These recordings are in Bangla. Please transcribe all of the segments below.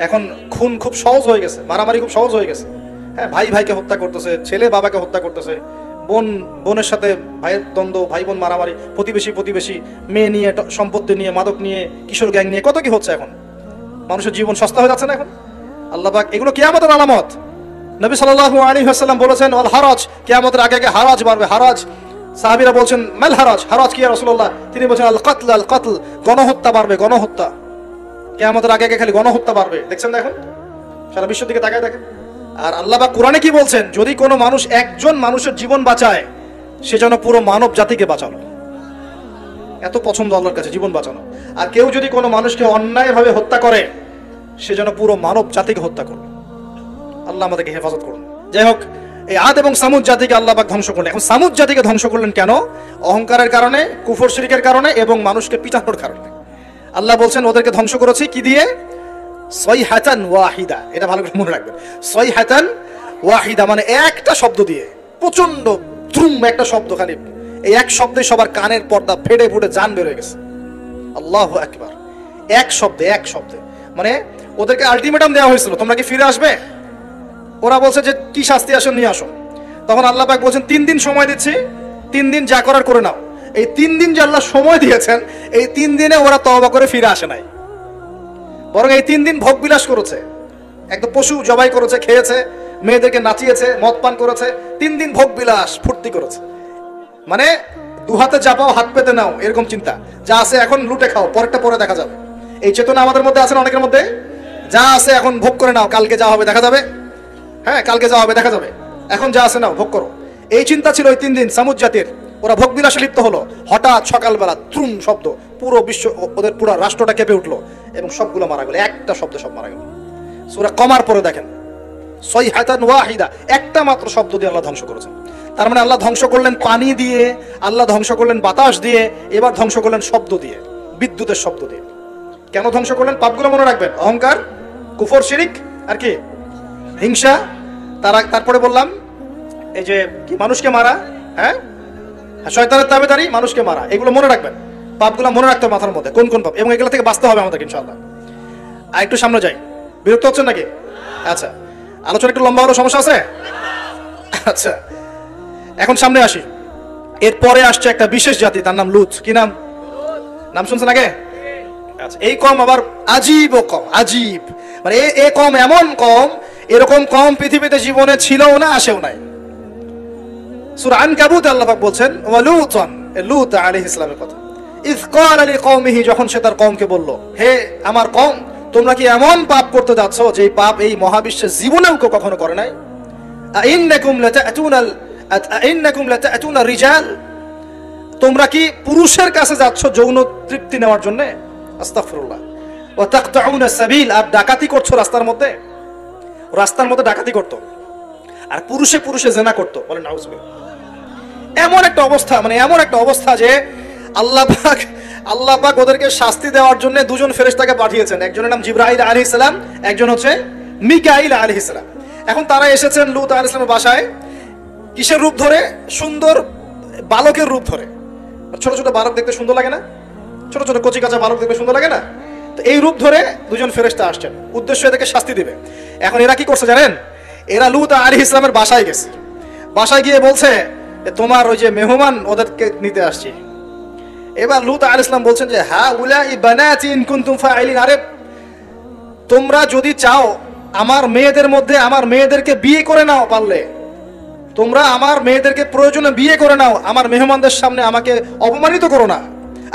এখন খুন খুব সহজ হয়ে গেছে, মারামারি খুব সহজ হয়ে গেছে। হ্যাঁ, ভাই ভাইকে হত্যা করতেছে, ছেলে বাবাকে হত্যা করতেছে, বোন বোনের সাথে ভাইয়ের দ্বন্দ্ব, ভাই বোন মারামারি, প্রতিবেশী মেয়ে নিয়ে, সম্পত্তি নিয়ে, মাদক নিয়ে, কিশোর গ্যাং নিয়ে, কত কি হচ্ছে এখন। মানুষের জীবন সস্তা হয়ে যাচ্ছে না এখন। আল্লাহ পাক এগুলো কিয়ামতের আলামত। নবী সাল্লাল্লাহু আলাইহি ওয়াসাল্লাম বলেছেন ওয়াল হারাজ, কিয়ামতের আগে আগে হারাজ বাড়বে। হারাজ, সাহাবীরা বলছেন মাল হারাজ, হারাজ কি ইয়া রাসূলুল্লাহ? তিনি বলছেন আল কতল, আল কতল, গণহত্যা বাড়বে, গণহত্যা। কিয়ামতের আগে আগে খালি গণহত্যা বাড়বে। দেখছেন না এখন সারা বিশ্বের দিকে তাকায় দেখেন। আর আল্লাহ পাক কোরআনে কি বলছেন? যদি কোনো মানুষ একজন মানুষের জীবন বাঁচায়, সে যেন পুরো মানব জাতিকে বাঁচালো। এত পছন্দ আল্লাহর কাছে জীবন বাঁচানো। আর কেউ যদি কোনো মানুষকে অন্যায়ভাবে হত্যা করে, সে যেন পুরো মানব জাতিকে হত্যা করবে। আল্লাহ আমাদেরকে হেফাজত করুন। যাই হোক, এই আদ এবং সামুদ জাতিকে আল্লাহ পাক ধ্বংস করলেন। এখন সামুদ জাতিকে ধ্বংস করলেন কেন? অহংকারের কারণে, কুফর শিরকের কারণে এবং মানুষকে পিটানোর কারণে। আল্লাহ বলছেন ওদেরকে ধ্বংস করেছি কি দিয়ে? সাইহাতান ওয়াহিদা। এটা ভালো করে মনে রাখবেন, সাইহাতান ওয়াহিদা মানে একটা শব্দ দিয়ে, প্রচন্ড দ্রুম একটা শব্দ, খালি এই এক শব্দে সবার কানের পর্দা ফেটে ফুটে জান বের হয়ে গেছে। আল্লাহু আকবার। এক শব্দে মানে ওদেরকে আলটিমেটাম দেওয়া হয়েছিল, তোমরা কি ফিরে আসবে? ওরা বলছে যে কি শাস্তি আসো নিয়ে আসো। তখন আল্লাহ পাক বলছেন 3 দিন সময় দিচ্ছি, 3 দিন যা করার করে নাও। এই 3 দিন যে আল্লাহ সময় দিয়েছেন, এই 3 দিনে ওরা তওবা করে ফিরে আসে নাই, বরং এই 3 দিন ভোগ বিলাস করেছে, একদম পশু জবাই করেছে, খেয়েছে, মেয়েদেরকে নাচিয়েছে, মদ পান করেছে। 3 দিন ভোগ বিলাস ফুর্তি করেছে। মানে দু হাতে চাপাও হাত পেতে নাও, এরকম চিন্তা। যা আছে এখন লুটে খাও, পরেরটা পরে দেখা যাবে। এই চেতনা আমাদের মধ্যে আছে না অনেকের মধ্যে? যা আছে এখন ভোগ করে নাও, কালকে যা হবে দেখা যাবে। হ্যাঁ, কালকে যা হবে দেখা যাবে, এখন যা আছে নাও ভোগ করো। এই চিন্তা ছিল ওই 3 দিন সামুদ জাতির। ওরা ভোগ বিলাসে লিপ্ত হলো। হঠাৎ সকালবেলা ত্রুম শব্দ, পুরো বিশ্ব, ওদের পুরো রাষ্ট্রটা কেঁপে উঠলো এবং সবগুলো মারা গেল। একটা শব্দে সব মারা গেল। সূরা কমার পরে দেখেন, সাইহাতান ওয়াহিদা, একটা মাত্র শব্দ দিয়ে আল্লাহ ধ্বংস করেছেন। তার মানে আল্লাহ ধ্বংস করলেন পানি দিয়ে, আল্লাহ ধ্বংস করলেন বাতাস দিয়ে, এবার ধ্বংস করলেন শব্দ দিয়ে, বিদ্যুতের শব্দ দিয়ে। কেন ধ্বংস করলেন? পাপগুলো মনে রাখবেন, অহংকার, কুফর, শিরিক, আর কি হিংসা। তারপরে বললাম এই যে কি মানুষকে মারা, হ্যাঁ, শয়তানের তাবেদারি, মানুষকে মারা, এগুলো মনে রাখবেন। পাপগুলো মনে রাখতে হবে মাথার মধ্যে, কোন কোন পাপ, এবং এগুলো থেকে বাঁচতে হবে আমাদের ইনশাআল্লাহ। আর একটু সামনে যাই, বিরক্ত হচ্ছেন নাকি? আচ্ছা, আলোচনা একটু লম্বা হলো, সমস্যা আছে? আচ্ছা, এখন সামনে আসি। এরপরে আসছে একটা বিশেষ জাতি, তার নাম লুত। কি নাম? নাম শুনছেন আগে? আচ্ছা, এই কম আবার আজীব ও কম, আজীব মানে এ কম এমন কম, এরকম কম পৃথিবীতে জীবনে ছিলও না, আসেও নাই। সূরা আনকাবুতে আল্লাহ পাক বলছেন ওয়ালুতান, লূত আলাইহিস সালামের কথা। ইয ক্বালা লিকওমিহি, যখন সে তার কওমকে বলল, হে আমার কওম, তোমরা কি এমন পাপ করতে যাচ্ছ যে পাপ এই মহাবিশ্বের জীবনেও কেউ কখনো করে নাই? আইন্নাকুম লাতাতুনা রিজাল, তোমরা কি পুরুষের কাছে যাচ্ছ যৌন তৃপ্তি নেওয়ার জন্য? আস্তাগফিরুল্লাহ। ওয়া তাকতাউনা সাবিল, আর ডাকাতি করছো রাস্তার মধ্যে। রাস্তার মধ্যে ডাকাতি করতো, আর পুরুষে পুরুষে জেনা করতো। বলেন নাউজুবিল্লাহ। এমন একটা অবস্থা, মানে এমন একটা অবস্থা যে আল্লাহ পাক ওদেরকে শাস্তি দেওয়ার জন্য 2 জন ফেরেশতাকে পাঠিয়েছেন। একজনের নাম জিবরাইল আলাইহিস সালাম, একজন হচ্ছে মিকাইল আলাইহিস সালাম। এখন তারা এসেছেন লূত আলাইহিস সালামের বাসায় কিসের রূপ ধরে? সুন্দর বালকের রূপ ধরে। ছোট ছোট বালক দেখতে সুন্দর লাগে না? ছোট ছোট কচি কাঁচা বালক দেখতে সুন্দর লাগে না? তো এই রূপ ধরে 2 জন ফেরেশতা আসছেন, উদ্দেশ্য এদেরকে শাস্তি দিবে। এখন এরা কি করছে জানেন? এরা লূত আলাইহিস সালামের বাসায় গেছে। বাসায় গিয়ে বলছে তোমার ওই যে মেহমান, ওদেরকে নিতে আসছি। এবার লূত আলাইহিস সালাম বলছেন যে হা উলাই বানাতি ইন কুনতুম ফাইলিন, আরে তোমরা যদি চাও আমার মেয়েদের মধ্যে আমার মেয়েদেরকে বিয়ে করে নাও, পারলে তোমরা আমার মেয়েদেরকে প্রয়োজনে বিয়ে করে নাও, আমার মেহমানদের সামনে আমাকে অপমানিত করো না।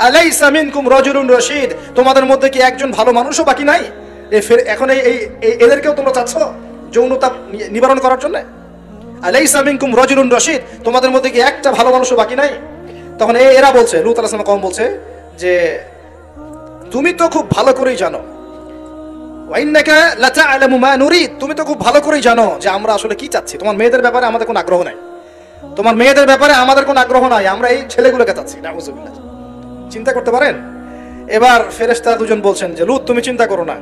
আলাইসা মিনকুম রাজুলুন রশিদ, তোমাদের মধ্যে কি একজন ভালো মানুষও বাকি নাই? এখন এদেরকেও তোমরা চাচ্ছ যৌনতা নিবারণ করার জন্য? আলাইসা মিনকুম রাজুলুন রশিদ, তোমাদের মধ্যে কি একটা ভালো মানুষও বাকি নাই? তখন এরা বলছে, লূত আলাইহিস সালাম কওম বলছে যে তুমি তো খুব ভালো করেই জানো, ওয়া ইন্নাকা লাতা'লামু মা নুরিদ, তুমি তো খুব ভালো করেই জানো যে আমরা আসলে কি চাচ্ছি। তোমার মেয়েদের ব্যাপারে আমাদের কোনো আগ্রহ নাই, তোমার মেয়েদের ব্যাপারে আমাদের কোনো আগ্রহ নাই, আমরা এই ছেলেগুলোকে চাচ্ছি। নাউজুবিল্লাহ। চিন্তা করতে পারেন? এবার ফেরেশতা 2 জন বলছেন যে লূত তুমি চিন্তা করো না,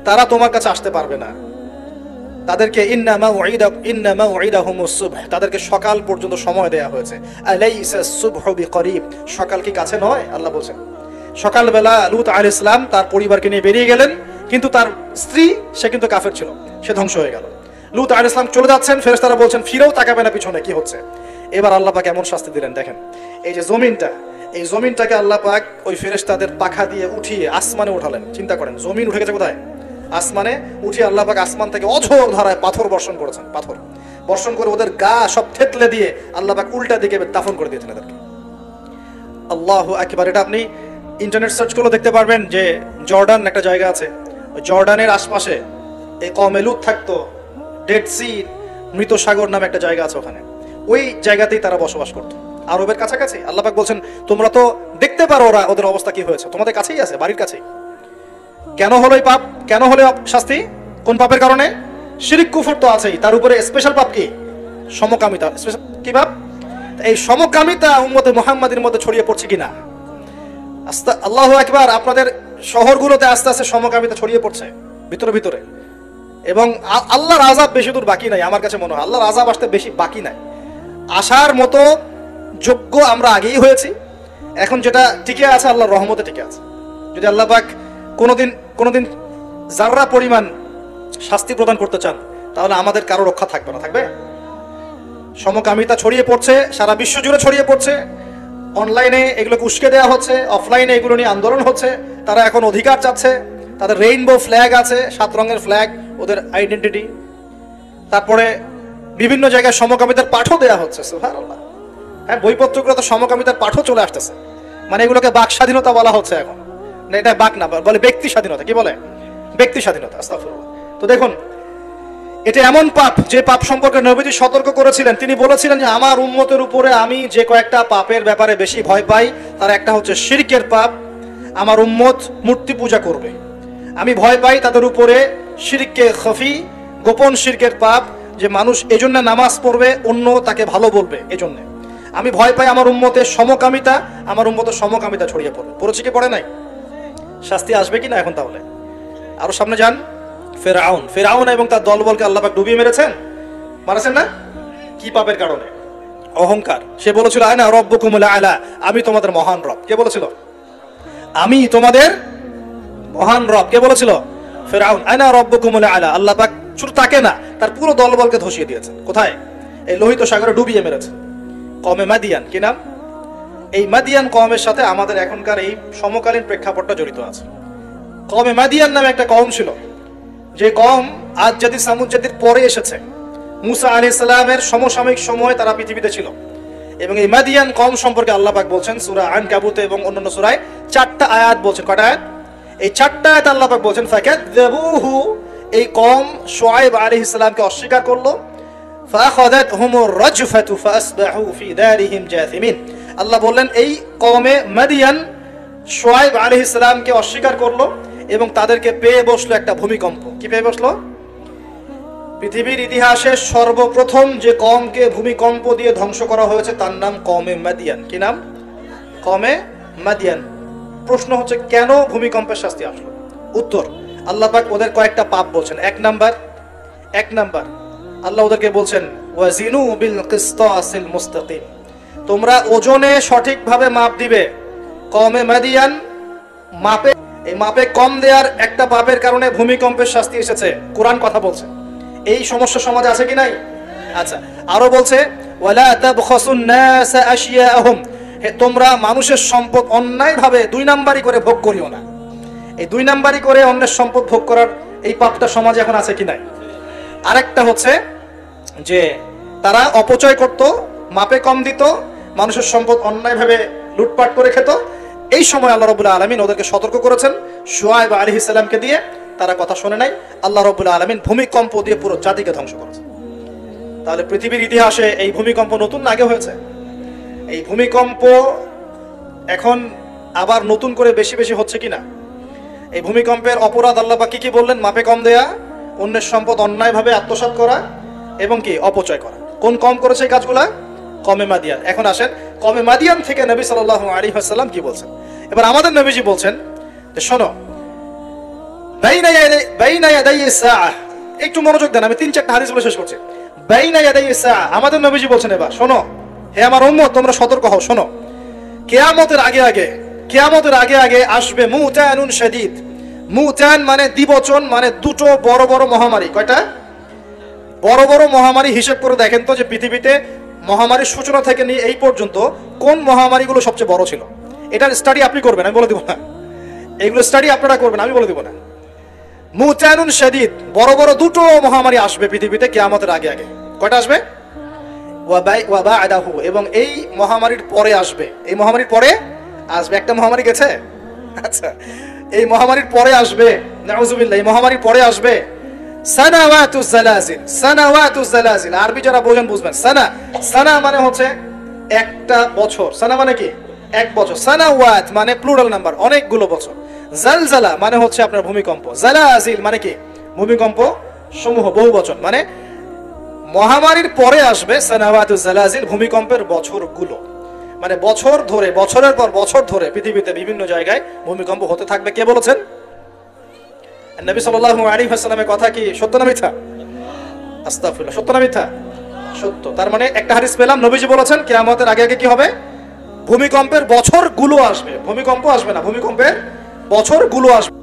তারা তোমার কাছে আসতে পারবে না। তাদেরকে ইন্না মাউইদাহুমুস সুবহ, তাদেরকে সকাল পর্যন্ত সময় দেয়া হয়েছে। আলাইসা সুবহু বিকরিব, সকাল কি কাছে নয়? আল্লাহ বলেন। সকালবেলা লূত আলাইহিস সালাম তার পরিবারকে নিয়ে বেরিয়ে গেলেন কিন্তু তার স্ত্রী সে কিন্তু কাফের ছিল, সে ধ্বংস হয়ে গেল। লূত আলাইহিস সালাম চলে যাচ্ছেন, ফেরেশতারা বলছেন ফিরেও তাকাবে না পিছনে, কি হচ্ছে। এবার আল্লাহ পাক এমন শাস্তি দিলেন, দেখেন এই যে জমিনটা, এই জমিনটাকে আল্লাহ পাক ওই ফেরেশতাদের পাখা দিয়ে উঠিয়ে আসমানে উঠালেন। চিন্তা করেন, জমিন উঠে গেছে কোথায়? আসমানে। উঠিয়ে আল্লাহ পাক আসমান থেকে অঝোর ধারায় পাথর বর্ষণ করেছেন, পাথর বর্ষণ করে ওদের গা সব থেতলে দিয়ে আল্লাহ পাক উল্টা দিকে দাফন করে দিয়েছেন এদেরকে। আল্লাহু আকবার। এটা আপনি ইন্টারনেট সার্চ করলে দেখতে পারবেন যে জর্ডান একটা জায়গা আছে, ওই জর্ডানের আশপাশে এই কওমে লূত থাকতো। ডেড সি, মৃত সাগর নামে একটা জায়গা আছে, ওখানে ওই জায়গাতেই তারা বসবাস করতো, আরবের কাছাকাছি। আল্লাহ পাক বলছেন তোমরা তো দেখতে পারো ওরা ওদের অবস্থা কি হয়েছে, তোমাদের কাছেই আছে, বাড়ির কাছেই। কেন হলো এই পাপ? কেন হলো শাস্তি? কোন পাপের কারণে? শিরক কুফর তো আছেই, তার উপরে স্পেশাল পাপ কি? সমকামিতা। কি পাপ? এই সমকামিতা উম্মতে মুহাম্মাদের মধ্যে ছড়িয়ে পড়ছে কিনা? আল্লাহু আকবার। আপনাদের শহরগুলোতে আস্তে আস্তে সমকামিতা ছড়িয়ে পড়ছে ভিতরে ভিতরে, এবং আল্লাহর আযাব বেশি দূর বাকি নাই। আমার কাছে মনে হয় আল্লাহর আযাব আসতে বেশি বাকি নাই, আসার মতো যোগ্য আমরা আগেই হয়েছি। এখন যেটা টিকে আছে আল্লাহর রহমতে টিকে আছে। যদি আল্লাহ পাক কোনোদিন যাররা পরিমাণ শাস্তি প্রদান করতে চান, তাহলে আমাদের কারো রক্ষা থাকবে না। থাকবে? সমকামিতা ছড়িয়ে পড়ছে, সারা বিশ্ব জুড়ে ছড়িয়ে পড়ছে। অনলাইনে এগুলোকে উস্কে দেওয়া হচ্ছে, অফলাইনে এগুলো নিয়ে আন্দোলন হচ্ছে। তারা এখন অধিকার চাচ্ছে, তাদের রেইনবো ফ্ল্যাগ আছে, 7 রঙের ফ্ল্যাগ, ওদের আইডেন্টিটি। তারপরে বিভিন্ন জায়গায় সমকামিতার পাঠও দেওয়া হচ্ছে। সুবহানাল্লাহ। হ্যাঁ, বইপত্রগুলো তো সমকামিতার পাঠও চলে আসতেছে। মানে এগুলোকে বাক স্বাধীনতা বলা হচ্ছে এখন। না, এটা বাক না, বলে ব্যক্তি স্বাধীনতা। কি বলে? ব্যক্তি স্বাধীনতা। আস্তাগফিরুল্লাহ। তো দেখুন, এটা এমন পাপ যে পাপ সম্পর্কে নবীজি সতর্ক করেছিলেন। তিনি বলেছিলেন যে আমার উম্মতের উপরে আমি যে কয়েকটা পাপের ব্যাপারে বেশি ভয় পাই, তার একটা হচ্ছে শিরকের পাপ। আমার উম্মত মূর্তি পূজা করবে, আমি ভয় পাই তাদের উপরে শিরকে খফি, গোপন শিরকের পাপ, যে মানুষ এজন্য নামাজ পড়বে, অন্য তাকে ভালো বলবে, এজন্য আমি ভয় পাই। আমার উম্মতের সমকামিতা, আমার উম্মতের সমকামিতা ছড়িয়ে পড়বে। পড়েছে কি পড়ে নাই? শাস্তি আসবে কি না এখন? তাহলে আরো সামনে যান। ফেরাউন এবং তার দলবলকে আল্লাহ পাক ডুবিয়ে মেরেছেন, মারেছেন না? কি পাপের কারণে? অহংকার। সে বলেছিল আনা রব্বুকুমুল আলা, আমি তোমাদের মহান রব। কে বলেছিল? আমি তোমাদের মহান রব। কে বলেছিল? ফেরাউন। আনা রব্বুকুমুল আলা। আল্লাহ পাক শুধু তাকে না, তার পুরো দলবলকে ধসিয়ে দিয়েছেন। কোথায়? এই লোহিত সাগরে ডুবিয়ে মেরেছেন। কওমে মাদিয়ান। কি নাম? এই মাদিয়ান কওমের সাথে আমাদের এখনকার এই সমকালীন প্রেক্ষাপটটা জড়িত আছে। কওমে মাদিয়ান নামে একটা কওম ছিল, যে কওম আদ জাদি সামুদ জাদির পরে এসেছে। মুসা আলাইহিস সালামের সমসাময়িক সময়ে তারা পৃথিবীতে ছিল। এবং এই মাদিয়ান কওম সম্পর্কে আল্লাহ পাক বলছেন সূরা আনকাবুতে এবং অন্যান্য সূরায় 4টা আয়াত বলছেন। কয়টা আয়াত? এই 4টা আয়াত আল্লাহ পাক বলছেন ফাকাযযাবুহু, এই কওম শুআয়ব আলাইহিস সালামকে অস্বীকার করলো। ফাআখাযাতহুমুর রাজফাতু ফাসবাহু ফি দারিহিম জাসিমিন। আল্লাহ বললেন এই কওমে মাদিয়ান শুআয়ব আলাইহিস সালামকে অস্বীকার করলো এবং তাদেরকে পেয়ে বসলো একটা ভূমিকম্প। কি পেয়ে বসলো? পৃথিবীর ইতিহাসে সর্বপ্রথম যে কওমকে ভূমিকম্প দিয়ে ধ্বংস করা হয়েছে তার নাম কওমে মাদিয়ান। কি নাম? কওমে মাদিয়ান। প্রশ্ন হচ্ছে কেন ভূমিকম্পের শাস্তি আসলো? উত্তর, আল্লাহ পাক ওদের কয়েকটা পাপ বলছেন। এক নাম্বার আল্লাহ ওদেরকে বলছেন ওয়াজিনু বিল কিসতাসিল মুস্তাকিম, তোমরা ওজনে সঠিকভাবে মাপ দিবে। কওমে মাদিয়ান এই মাপে কম দেওয়ার একটা পাপের কারণে ভূমিকম্পের শাস্তি এসেছে। কোরআন কথা বলছে। এই সমস্যা সমাজে আছে কি নাই? আচ্ছা, আরো বলছে ওয়ালা তাবখাসুন নাস আশিয়াহুম, তোমরা মানুষের সম্পদ অন্যায়ভাবে 2 নাম্বারি করে ভোগ করিও না। এই 2 নাম্বারি করে অন্যের সম্পদ ভোগ করার এই পাপটা সমাজে এখন আছে কি নাই? আরেকটা হচ্ছে যে তারা অপচয় করত, মাপে কম দিত, মানুষের সম্পদ অন্যায়ভাবে লুটপাট করে খেত। এই সময় আল্লাহ রাব্বুল আলামিন ওদেরকে সতর্ক করেছেন শুআয়ব আলাইহিস সালামকে দিয়ে। তারা কথা শুনে নাই। আল্লাহ রাব্বুল আলামিন ভূমিকম্প দিয়ে পুরো জাতিকে ধ্বংস করেছেন। তাহলে পৃথিবীর ইতিহাসে এই ভূমিকম্প নতুন না আগে হয়েছে? এই ভূমিকম্প এখন আবার নতুন করে বেশি বেশি হচ্ছে কিনা? এই ভূমিকম্পের অপরাধ আল্লাহ পাক কি বললেন? মাপে কম দেয়া, অন্যের সম্পদ অন্যায়ভাবে আত্মসাৎ করা এবং কি অপচয় করা। কোন কম করেছে এই কাজগুলা? কওমে মাদিয়ান। এখন আসেন কওমে মাদিয়ান থেকে নবী সাল্লাল্লাহু আলাইহি ওয়াসাল্লাম কি বলছেন। এবার আমাদের নবীজি বলছেন যে শোনো, বাইনা ইয়াদাই সাআহ, একটু মনোযোগ দেন, আমি 3-4টা হাদিস বলে শেষ করছি। বাইনা ইয়াদাই সাআহ, আমাদের নবীজি বলছেন এবার শোনো, হে আমার উম্মত তোমরা সতর্ক হও। শোনো, কিয়ামতের আগে আগে আসবে মুতানুন শাদীদ, মুতান মানে দ্বিবচন, মানে দুটো বড় বড় মহামারী। কয়টা বড় বড় মহামারী হিসেব করে দেখেন তো যে পৃথিবীতে মহামারীর সূচনা থেকে নিয়ে এই পর্যন্ত কোন মহামারীগুলো সবচেয়ে বড় ছিল। এটার স্টাডি আপনি করবেন, আমি বলে দিব না। এগুলো স্টাডি আপনারা করবেন, আমি বলে দিব না। মুতানুন শাদীদ, বড় বড় দুটো মহামারী আসবে পৃথিবীতে কিয়ামতের আগে আগে। কয়টা আসবে? ওয়া বা'দাহু, এবং এই মহামারীর পরে আসবে। এই মহামারীর পরে আসবে, একটা মহামারী গেছে, আচ্ছা এই মহামারীর পরে আসবে, নাউযুবিল্লাহ, এই মহামারীর পরে আসবে সানাওয়াতুজ জালাজিল। সানাওয়াতুজ জালাজিল আরবি যারা বোঝেন বুঝবেন। সানা মানে হচ্ছে একটা বছর, সানা মানে কি এক বছর, সানাওয়াত মানে প্লুরাল নাম্বার, অনেকগুলো বছর। জালজালা মানে হচ্ছে আপনার ভূমিকম্প, জালাজিল মানে কি ভূমিকম্প সমূহ, বহু বচন। মানে মহামারীর পরে আসবে সানাওয়াতুজ জালাজিল, ভূমিকম্পের বছরগুলো। মানে বছর ধরে, বছরের পর বছর ধরে পৃথিবীতে বিভিন্ন জায়গায় ভূমিকম্প হতে থাকবে। কে বলেছেন? নবী সাল্লাল্লাহু আলাইহি ওয়াসাল্লামের কথা কি সত্য না মিথ্যা? আস্তাগফিরুল্লাহ, সত্য না মিথ্যা? সত্য। তার মানে একটা হাদিস পেলাম, নবীজি বলেছেন কিয়ামতের আগে আগে কি হবে? ভূমিকম্পের বছরগুলো আসবে। ভূমিকম্প আসবে না, ভূমিকম্পের বছরগুলো আসবে।